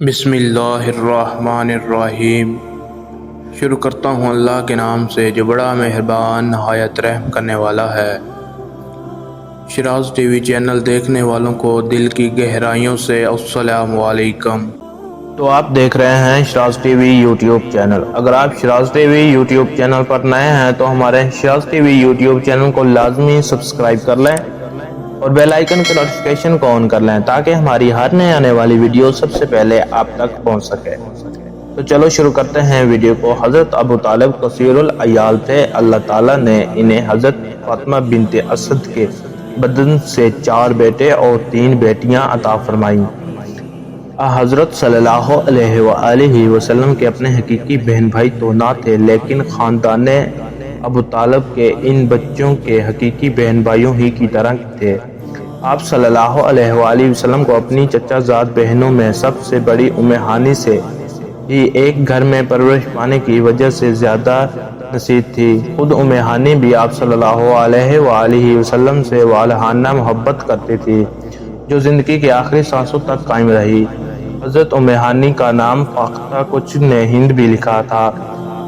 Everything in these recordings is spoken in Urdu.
بسم اللہ الرحمن الرحیم۔ شروع کرتا ہوں اللہ کے نام سے جو بڑا مہربان نہایت رحم کرنے والا ہے۔ شراز ٹی وی چینل دیکھنے والوں کو دل کی گہرائیوں سے السلام علیکم۔ تو آپ دیکھ رہے ہیں Shiraz T V YouTube channel. اگر آپ Shiraz T V YouTube channel پر نئے ہیں تو ہمارے Shiraz T V YouTube channel کو لازمی سبسکرائب کر لیں اور بیل آئیکن کے نوٹیفیکیشن کو آن کر لیں تاکہ ہماری ہر نئے آنے والی ویڈیو سب سے پہلے آپ تک پہنچ سکے۔ تو چلو شروع کرتے ہیں ویڈیو کو۔ حضرت ابو طالب کثیر العیال تھے۔ اللہ تعالیٰ نے انہیں حضرت فاطمہ بنت اسد کے بدن سے 4 بیٹے اور 3 بیٹیاں عطا فرمائیں۔ حضرت صلی اللہ علیہ وآلہ وسلم کے اپنے حقیقی بہن بھائی تو نہ تھے، لیکن خاندان ابو طالب کے ان بچوں کے حقیقی بہن بھائیوں ہی کی طرح تھے۔ آپ صلی اللہ علیہ وآلہ وسلم کو اپنی چچا زاد بہنوں میں سب سے بڑی ام ہانی سے ہی ایک گھر میں پرورش پانے کی وجہ سے زیادہ نصیب تھی۔ خود ام ہانی بھی آپ صلی اللہ علیہ وآلہ وسلم سے والہانہ محبت کرتی تھی، جو زندگی کے آخری سانسوں تک قائم رہی۔ حضرت ام ہانی کا نام فاختہ کچھ نے ہند بھی لکھا تھا،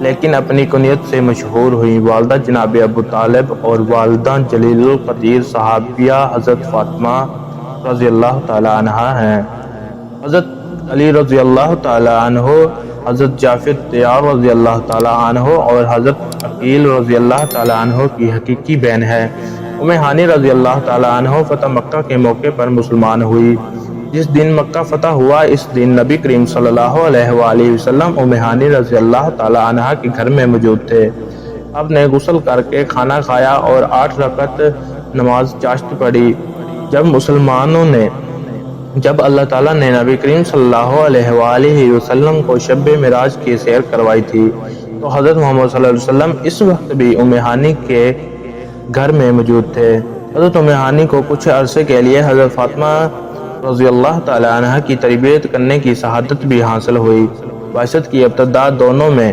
لیکن اپنی کنیت سے مشہور ہوئی۔ والدہ جناب ابو طالب اور والدہ جلیل القدر صحابیہ حضرت فاطمہ رضی اللہ تعالی عنہا ہیں۔ حضرت علی رضی اللہ تعالی عنہ، حضرت جعفر طیار رضی اللہ تعالی عنہ اور حضرت عقیل رضی اللہ تعالی عنہ کی حقیقی بہن ہے۔ ام ہانی رضی اللہ تعالی عنہ فتح مکہ کے موقع پر مسلمان ہوئی۔ جس دن مکہ فتح ہوا اس دن نبی کریم صلی اللہ علیہ وآلہ وسلم ام ہانی رضی اللہ تعالی عنہ کے گھر میں موجود تھے۔ آپ نے غسل کر کے کھانا کھایا اور 8 رکعت نماز چاشت پڑھی۔ جب اللہ تعالیٰ نے نبی کریم صلی اللہ علیہ وآلہ وسلم کو شب معراج کی سیر کروائی تھی تو حضرت محمد صلی اللہ علیہ وسلم اس وقت بھی ام ہانی کے گھر میں موجود تھے۔ حضرت ام ہانی کو کچھ عرصے کے لیے حضرت فاطمہ رضی اللہ تعالی عنہ کی تربیت کرنے کی سعادت بھی حاصل ہوئی۔ بعثت کی ابتدا دونوں میں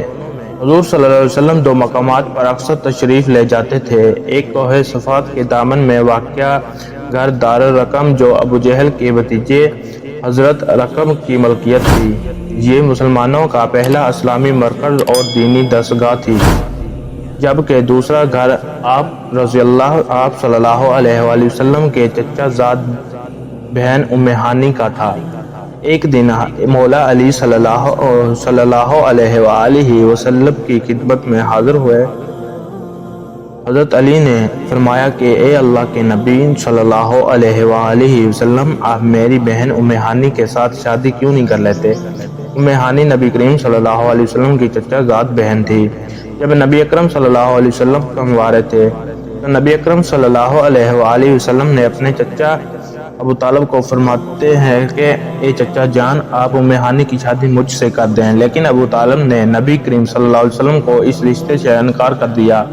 حضور صلی اللہ علیہ وسلم 2 مقامات پر اکثر تشریف لے جاتے تھے۔ ایک کوہ صفات کے دامن میں واقع گھر دار الرقم جو ابو جہل کے بھتیجے حضرت رقم کی ملکیت تھی۔ یہ مسلمانوں کا پہلا اسلامی مرکز اور دینی درسگاہ تھی، جبکہ دوسرا گھر آپ صلی اللہ علیہ وآلہ وسلم کے چچا زاد بہن ام ہانی کا تھا۔ ایک دن مولا علی صلی اللہ علیہ وآلہ وسلم کی خدمت میں حاضر ہوئے۔ حضرت علی نے فرمایا کہ اے اللہ کے نبی صلی اللہ علیہ وآلہ وسلم، آپ میری بہن ام ہانی کے ساتھ شادی کیوں نہیں کر لیتے؟ ام ہانی نبی کریم صلی اللہ علیہ وسلم کی چچا زاد بہن تھی۔ جب نبی اکرم صلی اللہ علیہ وسلم کنوارے تھے تو نبی اکرم صلی اللہ علیہ وآلہ وسلم نے اپنے چچا ابو طالب کو فرماتے ہیں کہ اے چچا جان، آپ ام ہانی کی شادی مجھ سے کر دیں، لیکن ابو طالب نے نبی کریم صلی اللہ علیہ وسلم کو اس رشتے سے انکار کر دیا۔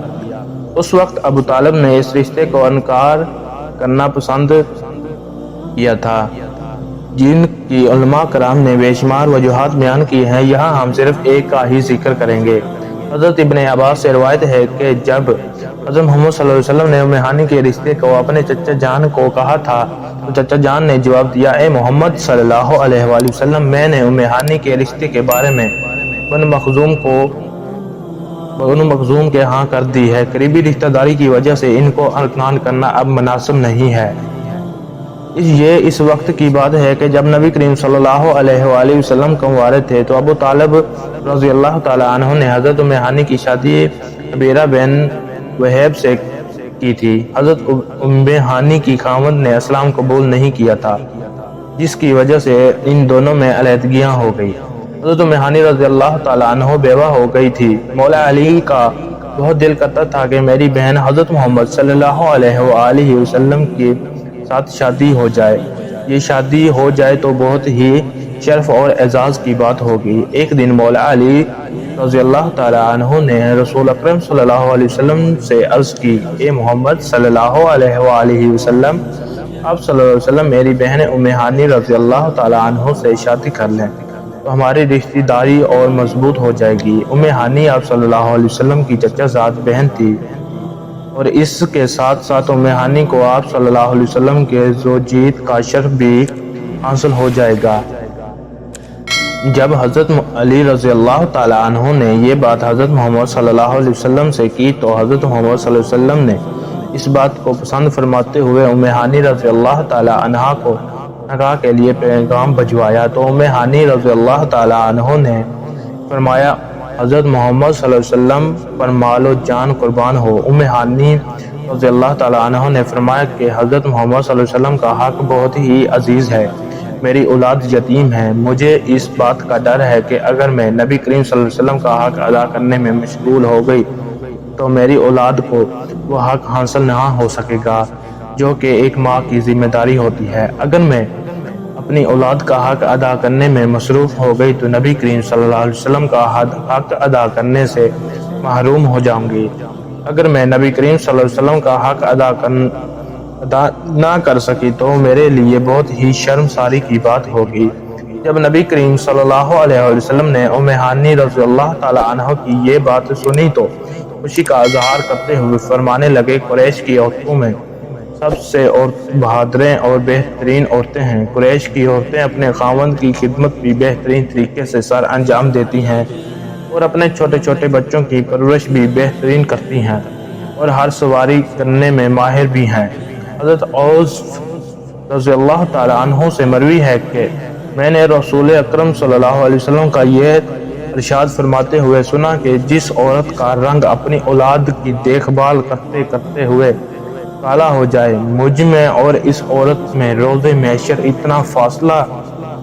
اس وقت ابو طالب نے اس رشتے کو انکار کرنا پسند کیا تھا، جن کی علماء کرام نے بے شمار وجوہات بیان کی ہیں، یہاں ہم صرف ایک کا ہی ذکر کریں گے۔ حضرت ابن عباس سے روایت ہے کہ جب حضرت محمد صلی اللہ علیہ وسلم نے ام ہانی کے رشتے کو اپنے چچا جان کو کہا تھا تو چچا جان نے جواب دیا، اے محمد صلی اللہ علیہ وآلہ وسلم، میں نے ام ہانی کے رشتے کے بارے میں بنو مخزوم کے ہاں کر دی ہے۔ قریبی رشتہ داری کی وجہ سے ان کو اعلان کرنا اب مناسب نہیں ہے۔ یہ اس وقت کی بات ہے کہ جب نبی کریم صلی اللہ علیہ وآلہ وسلم کنوارے تھے تو ابو طالب رضی اللہ تعالی عنہ نے حضرت ام ہانی کی شادی حبیرہ بن وہیب سے کی تھی۔ حضرت ام ہانی کی خاوند نے اسلام قبول نہیں کیا تھا، جس کی وجہ سے ان دونوں میں علیحدگیاں ہو گئی۔ حضرت ام ہانی رضی اللہ تعالی عنہ بیوہ ہو گئی تھی۔ مولا علی کا بہت دل کرتا تھا کہ میری بہن حضرت محمد صلی اللہ علیہ وآلہ وسلم کے ساتھ شادی ہو جائے۔ یہ شادی ہو جائے تو بہت ہی شرف اور اعزاز کی بات ہوگی۔ ایک دن مولا علی رضی اللہ تعالی عنہ نے رسول اکرم صلی اللہ علیہ وسلم سے عرض کی، اے محمد صلی اللہ علیہ وآلہ وسلم، آپ صلی اللہ علیہ وسلم میری بہن ام ہانی رضی اللہ تعالی عنہ سے شادی کر لیں تو ہماری رشتہ داری اور مضبوط ہو جائے گی۔ ام ہانی آپ صلی اللہ علیہ وسلم کی چچا زاد بہن تھی اور اس کے ساتھ ساتھ ام ہانی کو آپ صلی اللہ علیہ وسلم کے زوجیت کا شرف بھی حاصل ہو جائے گا۔ جب حضرت علی رضی اللہ تعالی عنہ نے یہ بات حضرت محمد صلی اللہ علیہ وسلم سے کی تو حضرت محمد صلی اللہ علیہ وسلم نے اس بات کو پسند فرماتے ہوئے ام ہانی رضی اللہ تعالی عنہ کو نکاح کے لیے پیغام بھجوایا تو ام ہانی رضی اللہ تعالی عنہ نے فرمایا حضرت محمد صلی اللہ علیہ وسلم پر مال و جان قربان ہو۔ ام ہانی رضی اللہ تعالی عنہ نے فرمایا کہ حضرت محمد صلی اللہ علیہ وسلم کا حق بہت ہی عزیز ہے، میری اولاد یتیم ہے، مجھے اس بات کا ڈر ہے کہ اگر میں نبی کریم صلی اللہ علیہ وسلم کا حق ادا کرنے میں مشغول ہو گئی تو میری اولاد کو وہ حق حاصل نہ ہو سکے گا جو کہ ایک ماں کی ذمہ داری ہوتی ہے۔ اگر میں اپنی اولاد کا حق ادا کرنے میں مصروف ہو گئی تو نبی کریم صلی اللہ علیہ وسلم کا حق ادا کرنے سے محروم ہو جاؤں گی۔ اگر میں نبی کریم صلی اللہ علیہ وسلم کا حق ادا نہ کر سکی تو میرے لیے بہت ہی شرمساری کی بات ہوگی۔ جب نبی کریم صلی اللہ علیہ وسلم نے ام ہانی رضی اللہ تعالی عنہ کی یہ بات سنی تو خوشی کا اظہار کرتے ہوئے فرمانے لگے، قریش کی عورتوں میں سب سے بہادریں اور بہترین عورتیں ہیں۔ قریش کی عورتیں اپنے خاوند کی خدمت بھی بہترین طریقے سے سر انجام دیتی ہیں اور اپنے چھوٹے چھوٹے بچوں کی پرورش بھی بہترین کرتی ہیں اور ہر سواری کرنے میں ماہر بھی ہیں۔ حضرت اوس رضی اللہ تعالی عنہ سے مروی ہے کہ میں نے رسول اکرم صلی اللہ علیہ وسلم کا یہ ارشاد فرماتے ہوئے سنا کہ جس عورت کا رنگ اپنی اولاد کی دیکھ بھال کرتے کرتے ہوئے کالا ہو جائے، مجھ میں اور اس عورت میں روز محشر اتنا فاصلہ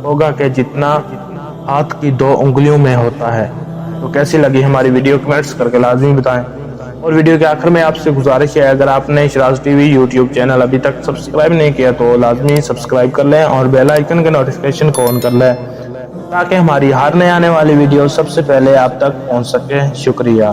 ہوگا کہ جتنا ہاتھ کی 2 انگلیوں میں ہوتا ہے۔ تو کیسی لگی ہماری ویڈیو کمنٹس کر کے لازمی بتائیں، اور ویڈیو کے آخر میں آپ سے گزارش ہے اگر آپ نے Shiraz T V YouTube channel ابھی تک سبسکرائب نہیں کیا تو لازمی سبسکرائب کر لیں اور بیل آئیکن کے نوٹیفیکیشن کو آن کر لیں تاکہ ہماری ہر نئے آنے والی ویڈیو سب سے پہلے آپ تک پہنچ سکے۔ شکریہ۔